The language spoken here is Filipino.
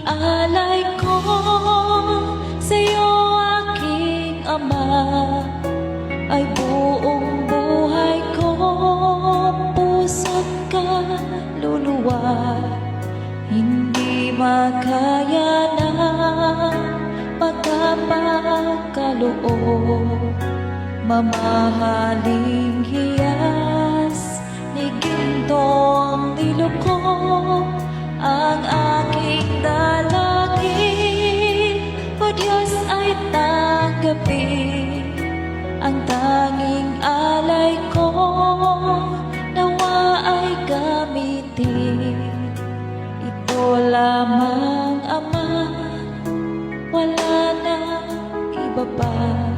alay ko sa'yo, aking Ama, ay buong buhay ko, puso't kaluluwa. Hindi makaya na magkapagkaloob, mamahaling hiyas ni ginto ang nilukob, ang aking dalangin. O Diyos, ay tanggapin ang tanging alay ko, nawa ay gamitin. Ito lamang, Ama, wala na iba pa.